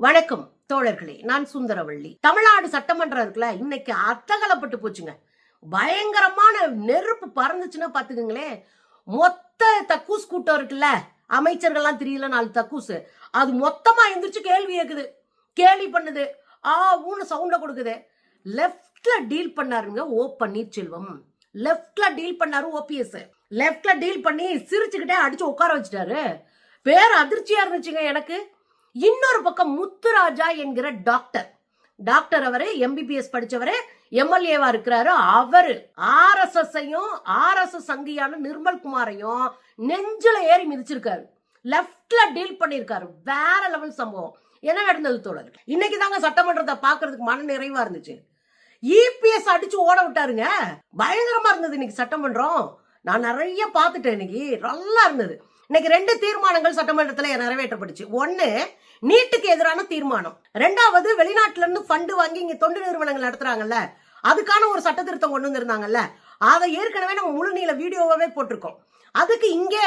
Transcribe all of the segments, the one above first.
வணக்கம் தோழர்களே, நான் சுந்தரவள்ளி. தமிழ்நாடு சட்டமன்றம் இருக்குல்ல, இன்னைக்கு அத்தகலப்பட்டு போச்சுங்க. பயங்கரமான நெருப்பு பறந்துச்சுன்னா பாத்துக்கங்களேன். மொத்த தக்கூஸ் கூட்டம் இருக்குல்ல, அமைச்சர்கள்லாம் தெரியல, 4 தக்கூஸ், அது மொத்தமா எந்திரிச்சு கேள்வி கேக்குது, கேள்வி பண்ணுது, ஊன்னு சவுண்ட கொடுக்குது. லெப்ட்ல டீல் பண்ணாருங்க ஓ பன்னீர்செல்வம். லெப்ட்ல டீல் பண்ணாரு ஓபிஎஸ். லெப்ட்ல டீல் பண்ணி சிரிச்சுக்கிட்டே அடிச்சு உட்கார வச்சுட்டாரு. பேர் அதிர்ச்சியா இருந்துச்சுங்க எனக்கு. இன்னொரு பக்கம் முத்துராஜா என்கிற டாக்டர் அவரு எம்பிபிஎஸ் படிச்சவரு, எம்எல்ஏவா இருக்கிறாரு. அவரு ஆர்எஸ்எஸ் சங்கியான நிர்மல் குமாரையும் நெஞ்சில ஏறி மிதிச்சிருக்காரு. லெப்ட்ல டீல் பண்ணிருக்காரு. வேற லெவல் சம்பவம். என்ன நடந்தது தோழர்? இன்னைக்கு தாங்க சட்டமன்றத்தை பாக்குறதுக்கு மன நிறைவா இருந்துச்சு. இபிஎஸ் அடிச்சு ஓட விட்டாருங்க. பயங்கரமா இருந்தது இன்னைக்கு சட்டமன்றம். நான் நிறைய பாத்துட்டேன். இன்னைக்கு நல்லா இருந்தது. இன்னைக்கு 2 தீர்மானங்கள் சட்டமன்றத்தில் நிறைவேற்றப்பட்டுச்சு. 1 நீட்டுக்கு எதிரான தீர்மானம், 2வது வெளிநாட்டுல இருந்து ஃபண்ட் வாங்கி இங்க தொண்டு நிறுவனங்கள் நடத்துறாங்கல்ல, அதுக்கான ஒரு சட்ட திருத்தம் கொண்டு வந்திருந்தாங்கல்ல, அதை ஏற்கனவே நம்ம முழு நீள வீடியோவே போட்டிருக்கோம். அதுக்கு இங்கே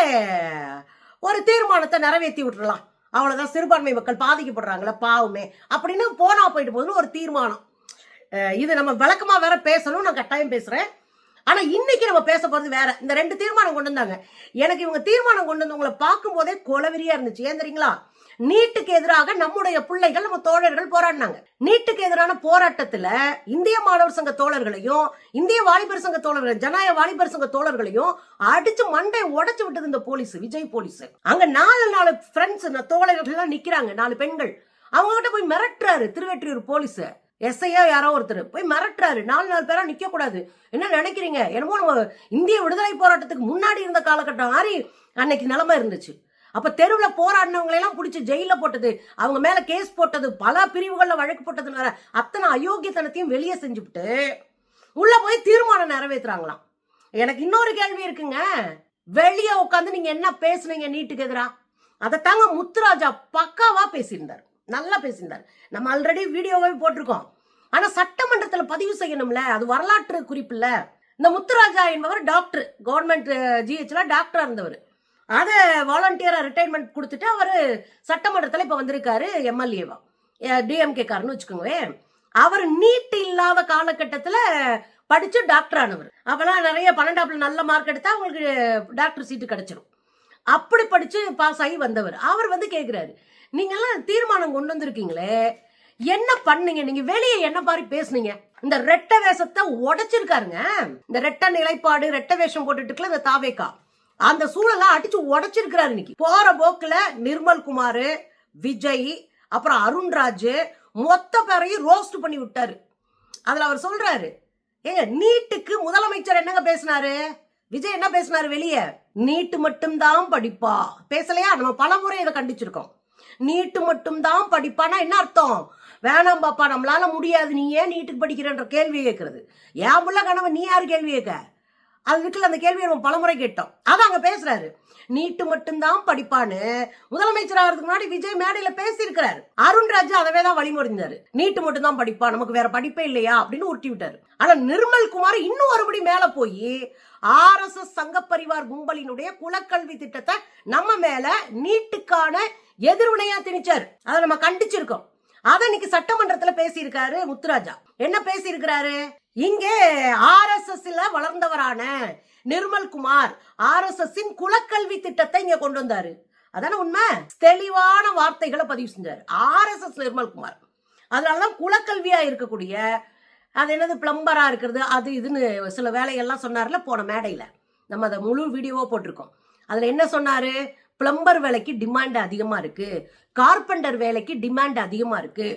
ஒரு தீர்மானத்தை நிறைவேற்றி விட்டுறலாம், அவ்வளவுதான், சிறுபான்மை மக்கள் பாதிக்கப்படுறாங்களா பாவமே அப்படின்னு போனா போயிட்டு போகுதுன்னு ஒரு தீர்மானம். இது நம்ம விளக்கமா வேற பேசணும், நான் கட்டாயம் பேசுறேன். ஆனா இன்னைக்கு நம்ம பேச போறது வேற. இந்த 2 தீர்மானம் கொண்டு வந்தாங்க. எனக்கு இவங்க தீர்மானம் கொண்டு வந்தவங்களை பார்க்கும் போதே கொலவெறியா இருந்துச்சு. ஏன் தெரியுங்களா? நீட்டுக்கு எதிராக நம்முடைய பிள்ளைகள், நம்ம தோழர்கள் போராடினாங்க. நீட்டுக்கு எதிரான போராட்டத்துல இந்திய மாணவர் சங்க தோழர்களையும், இந்திய வாலிபர் சங்க தோழர்கள், ஜனநாயக வாலிபர் சங்க தோழர்களையும் அடிச்சு மண்டை உடைச்சு விட்டது இந்த போலீஸ், விஜய் போலீஸ். அங்க 4 ஃப்ரெண்ட்ஸ் தோழர்கள் எல்லாம் நிக்கிறாங்க, 4 பெண்கள். அவங்க கிட்ட போய் மிரட்டுறாரு திருவெற்றியூர் போலீஸ். எஸ்ஐயா யாரோ ஒருத்தர் போய் மிரட்டுறாரு. 4 பேரா நிக்க கூடாது. என்ன நினைக்கிறீங்க? என்னமோ நம்ம இந்திய விடுதலை போராட்டத்துக்கு முன்னாடி இருந்த காலகட்டம் மாதிரி அன்னைக்கு நிலைமை இருந்துச்சு. அப்ப தெருவில் போராடினவங்களை எல்லாம் பிடிச்சி ஜெயில போட்டது, அவங்க மேல கேஸ் போட்டது, பல பிரிவுகள்ல வழக்கு போட்டதுனால அத்தனை அயோக்கியத்தனத்தையும் வெளியே செஞ்சுவிட்டு உள்ள போய் தீர்மானம் நிறைவேற்றுறாங்களாம். எனக்கு இன்னொரு கேள்வி இருக்குங்க. வெளியே உட்காந்து நீங்க என்ன பேசுனீங்க நீட்டுக்கு எதிரா? அதைத்தாங்க முத்துராஜா பக்காவா பேசியிருந்தார், நல்லா பேசியிருந்தார். நம்ம ஆல்ரெடி வீடியோவே போட்டிருக்கோம். ஆனா சட்டமன்றத்துல பதிவு செய்யணும்ல, அது வரலாற்று குறிப்பு இல்ல. இந்த முத்துராஜா என்பவர் டாக்டர், கவர்மெண்ட் ஜிஹெச்ல டாக்டரா இருந்தவர். அதை வாலண்டியரா ரிட்டைர்மெண்ட் கொடுத்துட்டு அவரு சட்டமன்றத்துல இப்ப வந்திருக்காரு எம்எல்ஏவா, டிஎம்கே காரன்னு வச்சுக்கோங்க. அவர் நீட் இல்லாத காலகட்டத்துல படிச்சு டாக்டர் ஆனவர். அப்பெல்லாம் நிறைய 12ஆம் நல்ல மார்க் எடுத்தா அவங்களுக்கு டாக்டர் சீட்டு கிடைச்சிடும். அப்படி படிச்சு பாஸ் ஆகி வந்தவர். அவர் வந்து கேட்கிறாரு, நீங்க எல்லாம் தீர்மானம் கொண்டு வந்திருக்கீங்களே, என்ன பண்ணீங்க? நீங்க வெளியே என்ன மாதிரி பேசுனீங்க? இந்த ரெட்ட வேஷத்தை உடைச்சிருக்காருங்க. இந்த ரெட்ட நிலைப்பாடு, ரெட்ட வேஷம் போட்டுட்டு இந்த தாவேக்கா அந்த சூழலை அடிச்சு உடைச்சிருக்கிறாரு. இன்னைக்கு போற போக்குல நிர்மல் குமார், விஜய், அப்புறம் அருண்ராஜ் மொத்த பேரையும் ரோஸ்ட் பண்ணி விட்டாரு. அதுல அவர் சொல்றாரு, ஏங்க நீட்டுக்கு முதலமைச்சர் என்னங்க பேசினாரு? விஜய் என்ன பேசினாரு? வெளியே நீட்டு மட்டும்தான் படிப்பா பேசலையா? நம்ம பலமுறை இதை கண்டிச்சிருக்கோம். நீட்டு மட்டும்தான் படிப்பானா என்ன அர்த்தம்? வேணாம் பாப்பா, நம்மளால முடியாது, நீ ஏன் நீட்டுக்கு படிக்கிறன்ற கேள்வி கேட்கறது. ஏன் புள்ள கனவு நீ யாரு கேள்வி கேட்க? அது இருக்குல்ல, அந்த கேள்வியை நம்ம பலமுறை கேட்டோம். அதான் அங்க பேசுறாரு, நீட்டு மட்டும்தான் படிப்பான்னு முதலமைச்சர் ஆகிறதுக்கு முன்னாடி விஜய் மேடையில பேசியிருக்கிறாரு. அருண்ராஜ் அதவே தான் வழிமொழிந்தாரு, நீட்டு மட்டும் தான் படிப்பா, நமக்கு வேற படிப்பே இல்லையா அப்படின்னு உருட்டி விட்டாரு. ஆனா நிர்மல் குமார் இன்னும் ஒருபடி மேல போய் ஆர்எஸ்எஸ் சங்க பரிவார் கும்பலினுடைய குலக்கல்வி திட்டத்தை நம்ம மேல நீட்டுக்கான எதிர்வினையா திணிச்சாரு. அதை நம்ம கண்டிச்சிருக்கோம். அத இன்னைக்கு சட்டமன்றத்துல பேசியிருக்காரு முத்துராஜா. என்ன பேசியிருக்கிறாரு? இங்கே ஆர்எஸ்எஸ் வளர்ந்தவரான நிர்மல் குமார் ஆர்எஸ்எஸ் குலக்கல்வி திட்டத்தை இங்க கொண்டு வந்தாரு. அதான உண்மை. தெளிவான வார்த்தைகளை பதிவு செஞ்சாரு ஆர்எஸ்எஸ் நிர்மல் குமார். அதனாலதான் குலக்கல்வியா இருக்கக்கூடிய அது என்னது பிளம்பரா இருக்கிறது, அது இதுன்னு சில வேலைகள்லாம் சொன்னார்ல போன மேடையில. நம்ம அதை முழு வீடியோவா போட்டிருக்கோம். அதுல என்ன சொன்னாரு? பிளம்பர் வேலைக்கு டிமாண்ட் அதிகமா இருக்கு, கார்பெண்டர் வேலைக்கு டிமாண்ட் அதிகமா இருக்கு,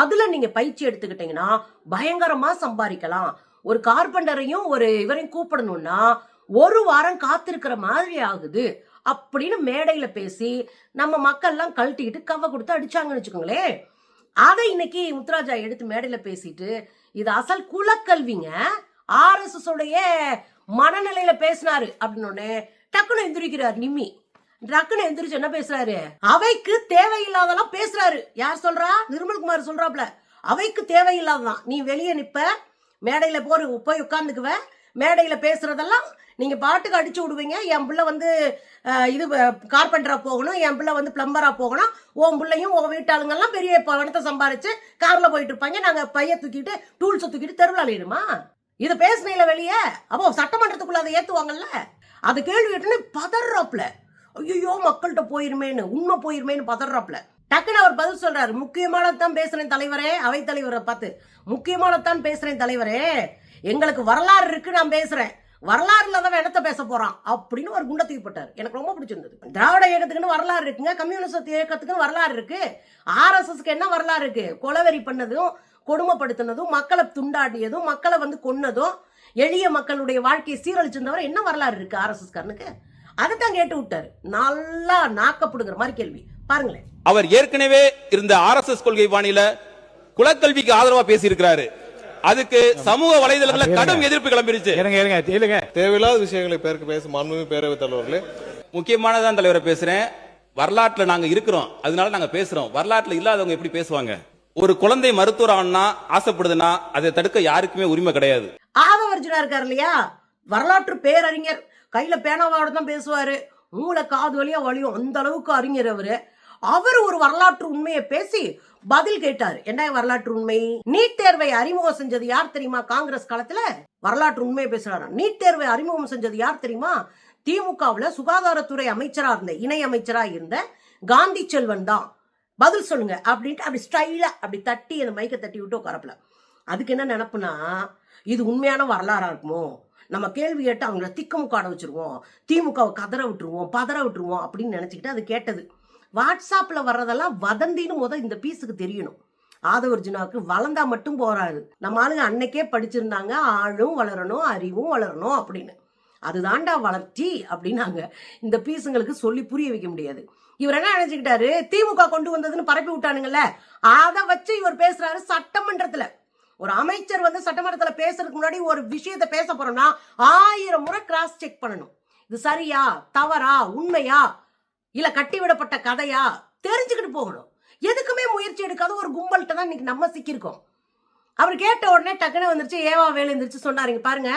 அதுல நீங்க பயிற்சி எடுத்துக்கிட்டீங்கன்னா பயங்கரமா சம்பாதிக்கலாம். ஒரு கார்பெண்டரையும் ஒரு இவரையும் கூப்பிடணும்னா 1 வாரம் காத்திருக்கிற மாதிரி ஆகுது அப்படின்னு மேடையில பேசி நம்ம மக்கள் எல்லாம் கழட்டிக்கிட்டு கவ கொடுத்து அடிச்சாங்கன்னு வச்சுக்கோங்களேன். அதை இன்னைக்கு முத்துராஜா எடுத்து மேடையில பேசிட்டு, இது அசல் குலக்கல்விங்க, ஆர்எஸ்எஸ் உடைய மனநிலையில பேசினாரு அப்படின்னு டக்குன்னு எந்திரிக்கிறார் நிம்மி. டக்குன்னு எந்திரிச்சு என்ன பேசுறாரு? அவைக்கு தேவையில்லாதெல்லாம் பேசுறாரு. யார் சொல்றா? நிர்மல்குமார் சொல்றாப்ல, அவைக்கு தேவையில்லாதான். நீ வெளியே நிப்ப, மேடையில போய் உட்கார்ந்துக்குவ, மேடையில பேசுறதெல்லாம் நீங்க பாட்டுக்கு அடிச்சு விடுவீங்க. என் பிள்ளை வந்து இது கார்பெண்டரா போகணும், என் பிள்ளை வந்து பிளம்பரா போகணும், உன் பிள்ளையும் உன் வீட்டாளுங்க எல்லாம் பெரிய பணத்தை சம்பாரிச்சு கார்ல போயிட்டு இருப்பாங்க, நாங்க பைய தூக்கிட்டு டூல்ஸ் தூக்கிட்டு தெருவில் அலையிடுமா? இது பேசுனீங்கள வெளியே, அப்போ சட்டமன்றத்துக்குள்ள அதை ஏத்துவாங்கல்ல. அது கேள்வி கேட்டுன்னு பதறாப்ல, ஐயோ மக்கள்கிட்ட போயிருமேன்னு, உண்மை போயிருமேன்னு பதறாப்ல. டக்குன்னு அவர் பதில் சொல்றாரு, முக்கியமானதான் பேசுறேன் தலைவரே. அவை தலைவரை பார்த்து, முக்கியமானதான் பேசுறேன் தலைவரே, எங்களுக்கு வரலாறு இருக்கு, நான் பேசுறேன், வரலாறு இல்லாதவன் என்னத்த பேச போறான் அப்படின்னு ஒரு குண்டை தூக்கி போட்டார். எனக்கு ரொம்ப பிடிச்சிருந்தது. திராவிட இயக்கத்துக்குன்னு வரலாறு இருக்குங்க, கம்யூனிஸ்ட் இயக்கத்துக்குன்னு வரலாறு இருக்கு, ஆர்எஸ்எஸ்க்கு என்ன வரலாறு இருக்கு? கொலவெறி பண்ணதும், கொடுமைப்படுத்தினதும், மக்களை துண்டாடியதும், மக்களை வந்து கொன்னதும், எளிய மக்களுடைய வாழ்க்கையை சீரழிச்சிருந்தவரை என்ன வரலாறு இருக்கு ஆர்எஸ்எஸ் காரனுக்கு? அதைத்தான் கேட்டு விட்டாரு. நல்லா நாக்கப்படுகிற மாதிரி கேள்வி பாருங்களேன். அவர் ஏற்கனவே இருந்த ஆர்எஸ்எஸ் கொள்கை பாணியில குலக்கல்விக்கு ஆதரவா பேசி இருக்கிறாரு. அதுக்கு சமூக வலைதளங்கள்ல கடும் எதிர்ப்பு கிளம்பிருச்சு. தேவையில்லாத விஷயங்களை பேசும் மாண்புமிகு பேரவைத் தலைவர்களே, முக்கியமானதான் தலைவரை பேசுறேன். வரலாற்றுல நாங்க இருக்கிறோம், அதனால நாங்க பேசுறோம். வரலாற்றுல இல்லாதவங்க எப்படி பேசுவாங்க? ஒரு குழந்தை மருத்துவர் ஆனா ஆசைப்படுதுன்னா அதை தடுக்க யாருக்குமே உரிமை கிடையாது. ஆதவர்ஜுனா இருக்காரு இல்லையா, வரலாற்று பேரறிஞர், கையில பேனாவோட தான் பேசுவாரு, மூளை காது வழியா வலியும், அந்த அளவுக்கு அறிஞர் அவரு. அவர் ஒரு வரலாற்று உண்மையை பேசி பதில் கேட்டாரு. என்ன வரலாற்று உண்மை? நீட் தேர்வை அறிமுகம் செஞ்சது யார் தெரியுமா? காங்கிரஸ் காலத்துல வரலாற்று உண்மையை பேசுறாரு. நீட் தேர்வை அறிமுகம் செஞ்சது யார் தெரியுமா? திமுகவுல சுகாதாரத்துறை அமைச்சரா இருந்த, இணை அமைச்சரா இருந்த காந்தி செல்வன் தான். பதில் சொல்லுங்க அப்படின்ட்டு அப்படி ஸ்டைலா அப்படி தட்டி அந்த மைக்கை தட்டி விட்டு உட்காரப்பல. அதுக்கு என்ன நினைப்புனா, இது உண்மையான வரலாறா இருக்குமோ, நம்ம கேள்வி கேட்டு அவங்கள திக்குமுக்காட வச்சிருவோம், திமுகவை கதற விட்டுருவோம், பதற விட்டுருவோம் அப்படின்னு நினைச்சுக்கிட்டு அது கேட்டது. வாட்ஸ்அப்ல வர்றதெல்லாம் வதந்தின்னு இந்த பீஸுக்கு தெரியணும். ஆதவர்ஜுனாவுக்கு வளர்ந்தா மட்டும் போறாது. நம்ம ஆளுங்க அன்னைக்கே படிச்சிருந்தாங்க, ஆளும் வளரணும், அறிவும் வளரணும் அப்படின்னு. அதுதான்டா வளர்ச்சி அப்படின்னாங்க. இந்த பீஸுங்களுக்கு சொல்லி புரிய வைக்க முடியாது. இவர் என்ன நினைச்சுக்கிட்டாரு, திமுக கொண்டு வந்ததுன்னு பரப்பி விட்டானுங்கல்ல, அதை வச்சு இவர் பேசுறாரு. சட்டமன்றத்துல ஒரு அமைச்சர் வந்து சட்டமன்றத்துல பேசுறதுக்கு முன்னாடி ஒரு விஷயத்த பேச போறோம்னா 1000 முறை கிராஸ் செக் பண்ணணும். இது சரியா, தவறா, உண்மையா, இல்ல கட்டி விடப்பட்ட கதையா தெரிஞ்சுக்கிட்டு போகணும். எதுக்குமே முயற்சி எடுக்காத ஒரு கும்பல்கிட்ட தான் இன்னைக்கு நம்ம சிக்கிருக்கோம். அவர் கேட்ட உடனே டக்குனு வந்துருச்சு, ஏவா வேலை இருந்துச்சு சொன்னாருங்க. பாருங்க,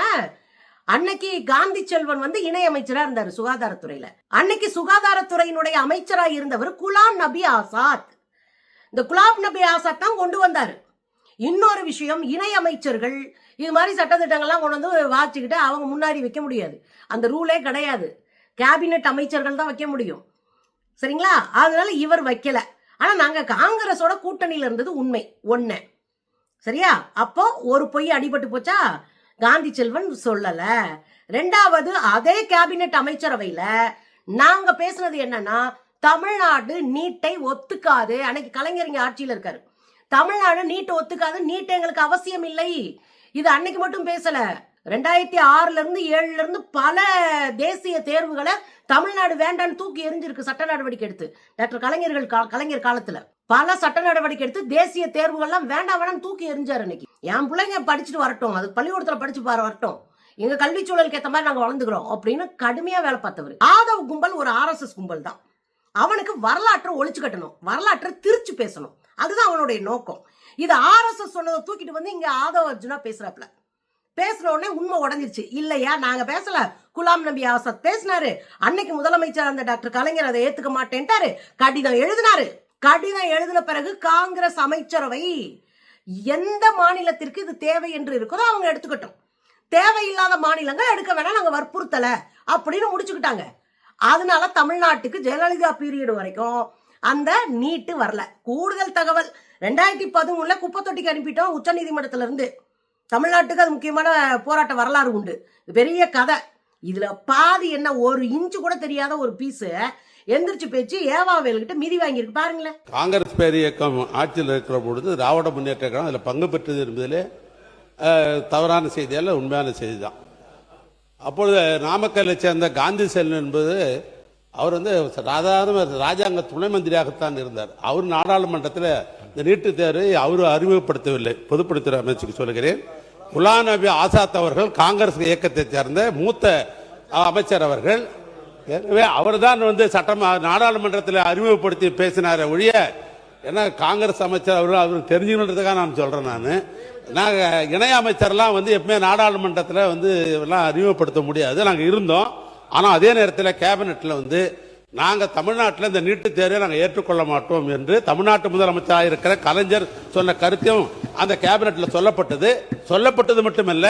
அன்னைக்கு காந்தி செல்வன் வந்து இணை அமைச்சரா இருந்தாரு சுகாதாரத்துறையில. அன்னைக்கு சுகாதாரத்துறையினுடைய அமைச்சரா இருந்தவர் குலாம் நபி ஆசாத். இந்த குலாம் நபி ஆசாத் தான் கொண்டு வந்தாரு. இன்னொரு விஷயம், இணை அமைச்சர்கள் இது மாதிரி சட்டத்திட்டங்கள்லாம் கொண்டு வந்து வாச்சிக்கிட்டு அவங்க முன்னாடி வைக்க முடியாது. அந்த ரூலே கிடையாது. கேபினெட் அமைச்சர்கள் தான் வைக்க முடியும். சரிங்களா? அதனால இவர் வைக்கல. ஆனா நாங்க காங்கிரஸோட கூட்டணியில இருந்தது உண்மை ஒண்ணு. சரியா? அப்போ ஒரு பொய் அடிபட்டு போச்சா? காந்தி செல்வன் சொல்லல. ரெண்டாவது, அதே கேபினெட் அமைச்சரவையில நாங்க பேசுனது என்னன்னா, தமிழ்நாடு நீட்டை ஒத்துக்காது. அன்னைக்கு கலைஞர் இங்க ஆட்சியில இருக்காரு. தமிழ்நாடு நீட்டை ஒத்துக்காது, நீட் எங்களுக்கு அவசியம் இல்லை. இது அன்னைக்கு மட்டும் பேசல. 2006ல இருந்து 7ல இருந்து பல தேசிய தேர்வுகளை தமிழ்நாடு வேண்டான்னு தூக்கி எரிஞ்சிருக்கு சட்ட நடவடிக்கை எடுத்து. டாக்டர் கலைஞர் காலத்துல பல சட்ட நடவடிக்கை எடுத்து தேசிய தேர்வுகள்லாம் வேண்டாம் வேண்டாம் தூக்கி எரிஞ்சாரு. அன்னைக்கு என் பிள்ளைங்க படிச்சுட்டு வரட்டும், அது பள்ளிக்கூடத்துல படிச்சு வரட்டும், எங்க கல்வி சூழலுக்கு ஏற்ற மாதிரி நாங்க வளர்ந்துக்கிறோம் அப்படின்னு கடுமையா வேலை பார்த்தவர். ஆதவ் கும்பல் ஒரு ஆர்எஸ்எஸ் கும்பல் தான். அவனுக்கு வரலாற்றை ஒழிச்சு கட்டணும், வரலாற்றை திருச்சு பேசணும், அதுதான் அவனுடைய நோக்கம். இது ஆர்எஸ்எஸ் சொன்னதை தூக்கிட்டு வந்து இங்க ஆதவர்ஜுனா பேசுறாப்ல. பேசுற உடனே உண்மை உடஞ்சிருச்சு. இல்லையா, நாங்க பேசல, குலாம் நபி ஆசாத் பேசினாரு. அன்னைக்கு முதலமைச்சர் அந்த டாக்டர் கலைஞர் அதை ஏத்துக்க மாட்டேன்ட்டாரு, கடிதம் எழுதினாரு. கடிதம் எழுதின பிறகு காங்கிரஸ் அமைச்சரவை எந்த மாநிலத்திற்கு இது தேவை என்று இருக்கிறதோ அவங்க எடுத்துக்கட்டும், தேவையில்லாத மாநிலங்கள் எடுக்க வேணாம், நாங்க வற்புறுத்தல அப்படின்னு முடிச்சுக்கிட்டாங்க. அதனால தமிழ்நாட்டுக்கு ஜெயலலிதா பீரியட் வரைக்கும் அந்த நீட்டு வரல. கூடுதல் தகவல், 2013 குப்பை தொட்டிக்கு அனுப்பிட்டோம் உச்ச நீதிமன்றத்துல இருந்து. தமிழ்நாட்டுக்கு அது முக்கியமான போராட்ட வரலாறு உண்டு, பெரிய கதை. இதுல பாதி என்ன, 1 இன்ச்சு கூட தெரியாத ஒரு பீஸ் எந்திரிச்சு பேச்சு ஏவாவேல்கிட்ட மிதி வாங்கியிருக்கு பாருங்களேன். காங்கிரஸ் பேர் இயக்கம் ஆட்சியில் இருக்கிற பொழுது திராவிட முன்னேற்ற கழகம் அதில் பங்கு பெற்றது என்பதிலே தவறான செய்தி அல்ல, உண்மையான செய்தி தான். அப்பொழுது நாமக்கல்லை சேர்ந்த காந்தி செல்வன் என்பது அவர் வந்து சாதாரண ராஜாங்க துணை மந்திரியாகத்தான் இருந்தார். அவர் நாடாளுமன்றத்தில் இந்த நீட்டு தேர்வை அவர் அறிமுகப்படுத்தவில்லை. பொதுப்பணித்துறை அமைச்சருக்கு சொல்கிறேன். குலாம் நபி ஆசாத் அவர்கள் காங்கிரஸ் இயக்கத்தை சேர்ந்த மூத்த அமைச்சர் அவர்கள். எனவே அவர் தான் வந்து நாடாளுமன்றத்தில் அறிமுகப்படுத்தி பேசினார் ஒழிய, ஏன்னா காங்கிரஸ் அமைச்சர் அவருக்கு தெரிஞ்சுக்கிறதுக்காக நான் சொல்றேன். நான் நாங்கள் இணை அமைச்சர்லாம் வந்து எப்பவுமே நாடாளுமன்றத்தில் வந்து எல்லாம் அறிமுகப்படுத்த முடியாது. நாங்கள் இருந்தோம். ஆனால் அதே நேரத்தில் கேபினெட்டில் வந்து நாங்கள் தமிழ்நாட்டில் இந்த நீட்டுத் தேர்வை நாங்கள் ஏற்றுக்கொள்ள மாட்டோம் என்று தமிழ்நாட்டு முதலமைச்சராக இருக்கிற கலைஞர் சொன்ன கருத்தையும் அந்த கேபினெட்டில் சொல்லப்பட்டது மட்டுமல்ல,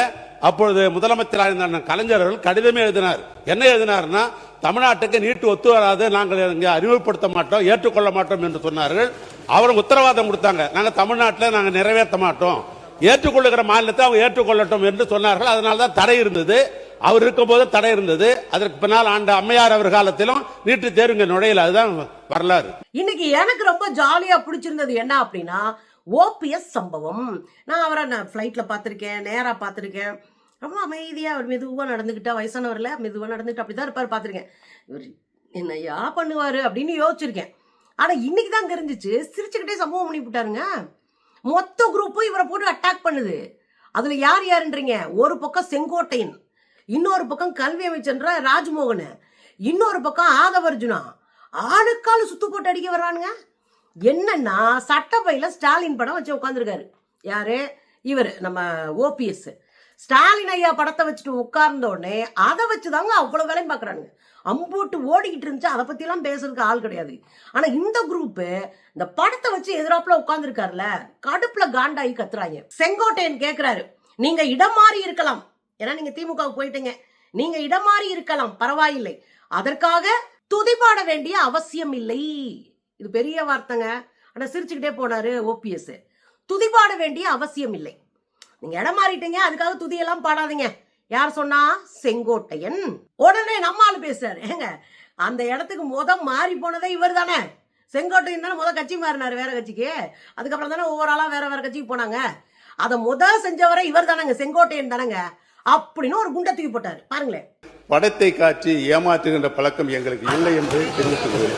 அப்பொழுது முதலமைச்சராக இருந்த கலைஞர் அவர்கள் கடிதமே எழுதினார். என்ன எழுதினார்னா, தமிழ்நாட்டுக்கு நீட்டு ஒத்து வராது, நாங்கள் இங்கே அறிமுகப்படுத்த மாட்டோம், ஏற்றுக்கொள்ள மாட்டோம் என்று சொன்னார்கள். அவரும் உத்தரவாதம் கொடுத்தாங்க, நாங்கள் தமிழ்நாட்டில் நாங்கள் நிறைவேற்ற மாட்டோம், ஏற்றுக்கொள்ளுகிற மாநிலத்தை அவங்க ஏற்றுக்கொள்ளட்டும் என்று சொன்னார்கள். அதனால தான் தடை இருந்தது. அவர் இருக்கும் போது தடை இருந்தது. அதற்கு பின்னால் ஆண்ட அம்மையார் அவர் காலத்திலும் நீட்டு தேர்வுங்க நுழையல. அதுதான் வரலாறு. இன்னைக்கு எனக்கு ரொம்ப ஜாலியா பிடிச்சிருந்தது என்ன அப்படின்னா, ஓபிஎஸ் சம்பவம். நான் அவரை ஃபிளைட்ல பார்த்திருக்கேன், நேரா பார்த்திருக்கேன். ரொம்ப அமைதியா அவர் மெதுவா நடந்துகிட்டா, வயசானவர்ல மெதுவா நடந்துட்டு அப்படிதான் இருப்பாரு, பார்த்திருக்கேன். இவர் என்னையா பண்ணுவாரு அப்படின்னு யோசிச்சிருக்கேன். ஆனா இன்னைக்கு தான் தெரிஞ்சிச்சு, சிரிச்சுக்கிட்டே சம்பவம் பண்ணி விட்டாருங்க. மொத்த குரூப்பும் இவரை போட்டு அட்டாக் பண்ணுது. அதுல யார் யாருன்றீங்க? ஒரு பக்கம் செங்கோட்டையன், இன்னொரு பக்கம் கல்வி அமைச்சர் ராஜ்மோகன், இன்னொரு பக்கம் ஆதவர்ஜுனா. ஆளுக்கால் சுத்து போட்டு அடிக்க வர்றானுங்க. என்னன்னா, சட்டப்பையில ஸ்டாலின் படம் வச்சு உட்காந்துருக்காரு. யாரு? இவர் நம்ம ஓபிஎஸ். ஸ்டாலின் ஐயா படத்தை வச்சுட்டு உட்கார்ந்த உடனே அதை வச்சுதாங்க அவ்வளவு வேலையும் பாக்குறாங்க. அம்போட்டு ஓடிக்கிட்டு இருந்துச்சு. அதை பத்தி எல்லாம் பேசுறதுக்கு ஆள் கிடையாது. ஆனா இந்த குரூப் இந்த படத்தை வச்சு எதிராப்புல உட்கார்ந்து இருக்காருல, கடுப்புல காண்டாயி கத்துறாங்க. செங்கோட்டையன் கேக்குறாரு, நீங்க இடம் மாறி இருக்கலாம், ஏன்னா நீங்க திமுகவுக்கு போயிட்டீங்க, நீங்க இடம் மாறி இருக்கலாம், பரவாயில்லை, அதற்காக துதிபாட வேண்டிய அவசியம் இல்லை. இது பெரிய வார்த்தைங்க. ஆனா சிரிச்சுக்கிட்டே போனாரு ஓபிஎஸ். துதிபாட வேண்டிய அவசியம் இல்லை, நீங்க இடம் மாறிட்டீங்க, அதுக்காக துதியெல்லாம் பாடாதீங்க. யார் சொன்னா? செங்கோட்டையன். உடனே நம்மால் பேசுறாரு, ஏங்க அந்த இடத்துக்கு மாறி போனதே இவர் தானே. செங்கோட்டையன் தானே கட்சி மாறினாரு வேற கட்சிக்கு. அதுக்கப்புறம் தானே ஒவ்வொரு ஆளா வேற வேற கட்சிக்கு போனாங்க. அதை செஞ்சவரை இவர் தானங்க, செங்கோட்டையன் தானங்க அப்படின்னு ஒரு குண்டை தூக்கி போட்டாரு. பாருங்களேன். படத்தை காட்சி ஏமாற்றுகின்ற பழக்கம் எங்களுக்கு இல்லை என்று தெரிவித்துள்ளேன்.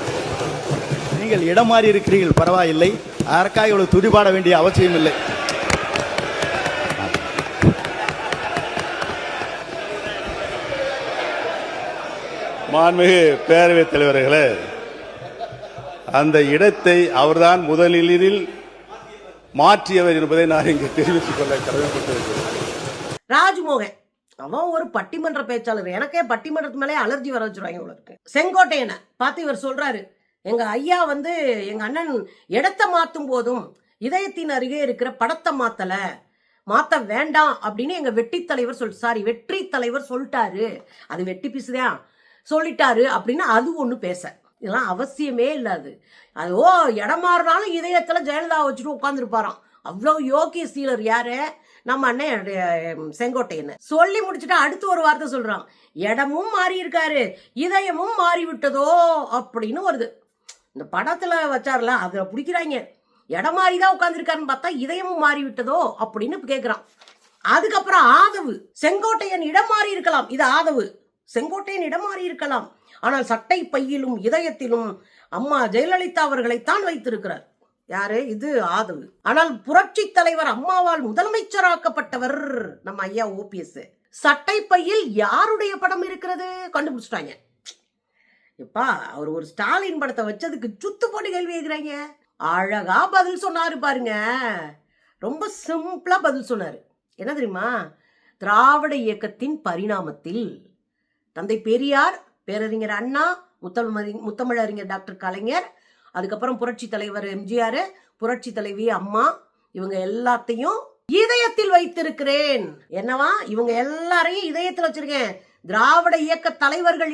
நீங்கள் இடம் மாறி இருக்கிறீர்கள், பரவாயில்லை, அதற்காக இவ்வளவு துதிபாட வேண்டிய அவசியம் இல்லை. மாண்புமிகு பேரவைத் தலைவர்களே, அந்த இடத்தை அவர்தான் முதலில் மாற்றியவர் என்பதை நான் இங்கு தெரிவித்துக் கொள்ள கடமைப்பட்டிருக்கிறேன். ராஜ்மோகன் அவன் ஒரு பட்டிமன்ற பேச்சாளர். எனக்கே பட்டிமன்றத்து மேலே அலர்ஜி வர வச்சிருவாங்க உங்களுக்கு. செங்கோட்டையனை பார்த்து இவர் சொல்றாரு, எங்க ஐயா எங்க அண்ணன் இடத்தை மாத்தும் போதும் இதயத்தின் அருகே இருக்கிற படத்தை மாத்த வேண்டாம் அப்படின்னு எங்க வெற்றி தலைவர் சொல்லிட்டாரு. அது வெட்டி பிசுதான் சொல்லிட்டாரு அப்படின்னு அது ஒண்ணு பேச. இதெல்லாம் அவசியமே இல்லாது. அது இடம் மாறினாலும் இதயத்துல ஜெயலலிதா வச்சுட்டு உட்கார்ந்துருப்பாராம். அவ்வளவு யோக்கிய சீலர் யாரு? நம்ம அண்ணன் செங்கோட்டையன். சொல்லி முடிச்சுட்டு அடுத்து ஒரு வார்த்தை சொல்றான், இடமும் மாறி இருக்காரு, இதயமும் மாறி விட்டதோ அப்படின்னு வருது. இந்த படத்துல வச்சார்ல, அதுல பிடிக்கிறாங்க. இடம் மாறிதான் உட்கார்ந்துருக்காருன்னு பார்த்தா இதயமும் மாறி விட்டதோ அப்படின்னு கேட்கிறான். அதுக்கப்புறம் ஆதவு, செங்கோட்டையன் இடம் மாறி இருக்கலாம், இது ஆதவு, செங்கோட்டையன் இடம் மாறி இருக்கலாம், ஆனால் சட்டை பையிலும் இதயத்திலும் அம்மா ஜெயலலிதா அவர்களைத்தான் வைத்திருக்கிறார். யாரு? இது ஆதவு. ஆனால் புரட்சி தலைவர் அம்மாவால் முதலமைச்சராக்கப்பட்டவர் நம்ம ஐயா ஓபிஎஸ். சட்டை பையில் யாருடைய படம் இருக்கிறது கண்டுபிடிச்சிட்டாங்க. எப்பா, அவர் ஒரு ஸ்டாலின் படத்தை வச்சதுக்கு சுத்து போட்டு கேள்வி கேட்கிறாங்க. அழகா பதில் சொன்னாரு பாருங்க. ரொம்ப சிம்பிளா பதில் சொன்னாரு. என்ன தெரியுமா? திராவிட இயக்கத்தின் பரிணாமத்தில் தந்தை பெரியார், பேரறிஞர் அண்ணா, முத்தமிழறிஞர் டாக்டர் கலைஞர், அதுக்கப்புறம் புரட்சி தலைவர் எம்ஜிஆர், புரட்சி தலைவி அம்மா, இவங்க எல்லாத்தையும் இதயத்தில் வைத்திருக்கிறேன். என்னவா? இவங்க எல்லாரையும் இதயத்தில் வச்சிருக்கேன். திராவிட இயக்க தலைவர்கள்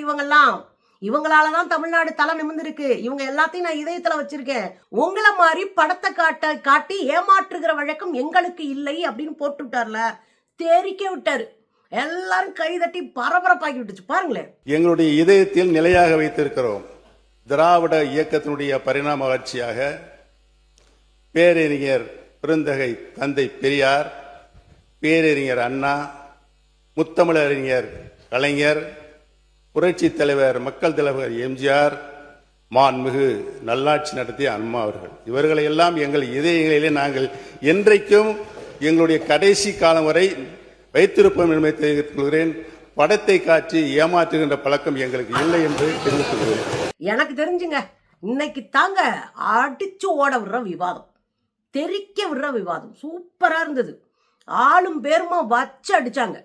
இவங்களாலதான் தமிழ்நாடு தலை நிமிர்ந்திருக்கு. இவங்க எல்லாத்தையும் நான் இதயத்துல வச்சிருக்கேன். உங்களை மாதிரி படத்தை காட்டி ஏமாற்றுகிற வழக்கம் எங்களுக்கு இல்லை அப்படின்னு போட்டு விட்டார்ல, தெரிக்க விட்டாரு. எல்லாரும் கைதட்டி பரபரப்பாக்கி விட்டுச்சு. பாருங்களேன். எங்களுடைய இதயத்தில் நிலையாக வைத்திருக்கிறோம். திராவிட இயக்கத்தினுடைய பரிணாம வளர்ச்சியாக பேரறிஞர் பெருந்தகை தந்தை பெரியார், பேரறிஞர் அண்ணா, முத்தமிழறிஞர் கலைஞர், புரட்சி தலைவர் மக்கள் தலைவர் எம்ஜிஆர், மாண்புமிகு நல்லாட்சி நடத்திய அம்மா அவர்கள், இவர்களை எல்லாம் எங்கள் இதயங்களிலே நாங்கள் என்றைக்கும் எங்களுடைய கடைசி காலம் வரை வைத்திருப்போம் என்பதை தெரிவித்துக் கொள்கிறேன். படத்தை காட்சி ஏமாற்றுகின்ற பழக்கம் எங்களுக்கு இல்லை என்று தெரிவித்துக் கொள்கிறேன். எனக்கு தெரிஞ்சுங்க, இன்னைக்கு தாங்க அடிச்சு ஓட விடுற விவாதம், தெரிக்க விடுற விவாதம் சூப்பரா இருந்தது. ஆளும் பேருமா வச்சு அடிச்சாங்க.